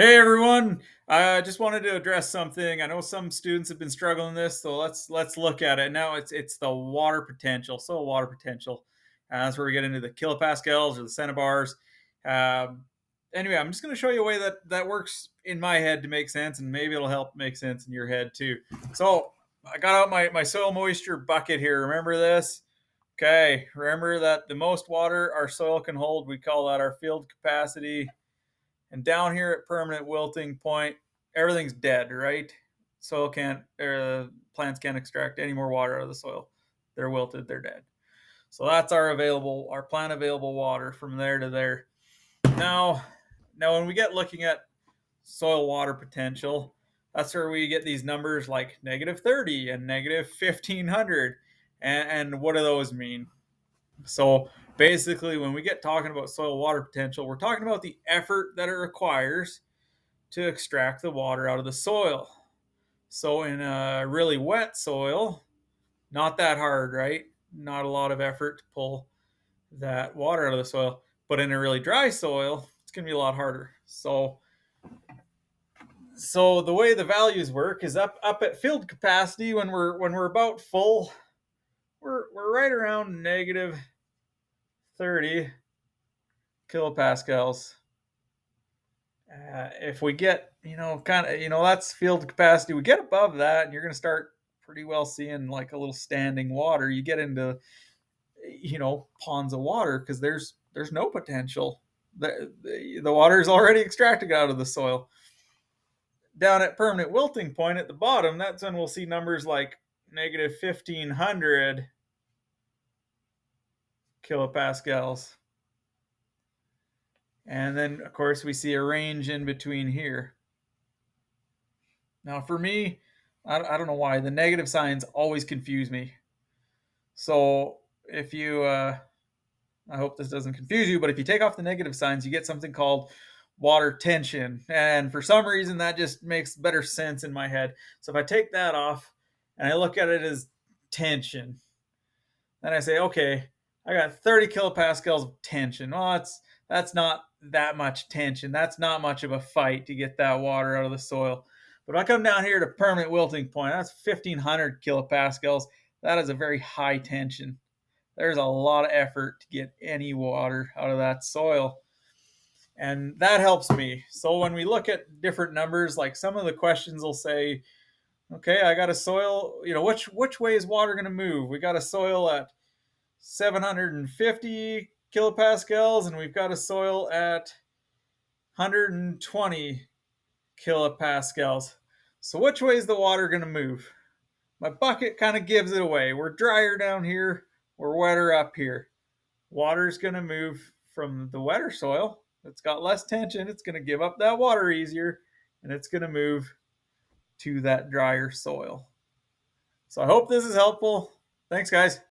Hey everyone, I just wanted to address something. I know some students have been struggling with this, so let's look at it. Now it's the water potential, soil water potential. That's where we get into the kilopascals or the centibars. Um, anyway, I'm just going to show you a way that works in my head to make sense, and maybe it'll help make sense in your head too. So I got out my soil moisture bucket here. Remember this? Okay, remember that the most water our soil can hold, we call that our field capacity. And down here at permanent wilting point, everything's dead, right? Soil can't, plants can't extract any more water out of the soil. They're wilted, they're dead. So that's our plant available water from there to there. Now, now when we get looking at soil water potential, that's where we get these numbers like -30 and -1500. And what do those mean? So basically, when we get talking about soil water potential, we're talking about the effort that it requires to extract the water out of the soil. So in a really wet soil, not that hard, right? Not a lot of effort to pull that water out of the soil. But in a really dry soil, it's going to be a lot harder. So the way the values work is up at field capacity when we're about full, we're right around -30 kilopascals. If we get, that's field capacity. We get above that, and you're going to start pretty well seeing like a little standing water. You get into, ponds of water because there's no potential. The water is already extracted out of the soil. Down at permanent wilting point at the bottom, that's when we'll see numbers like -1500 kilopascals. And then, of course, we see a range in between here. Now, for me, I don't know why the negative signs always confuse me. So, if you, I hope this doesn't confuse you, but if you take off the negative signs, you get something called water tension. And for some reason, that just makes better sense in my head. So, if I take that off and I look at it as tension, then I say, okay, I got 30 kilopascals of tension. Well, that's not that much tension. That's not much of a fight to get that water out of the soil. But if I come down here to permanent wilting point, that's 1500 kilopascals. That is a very high tension. There's a lot of effort to get any water out of that soil. And that helps me. So when we look at different numbers, like some of the questions will say, okay, I got a soil, which way is water going to move? We got a soil at 750 kilopascals, and we've got a soil at 120 kilopascals. So which way is the water going to move? My bucket kind of gives it away. We're drier down here, we're wetter up here. Water's going to move from the wetter soil. It's got less tension. It's going to give up that water easier, and it's going to move to that drier soil. So I hope this is helpful. Thanks, guys.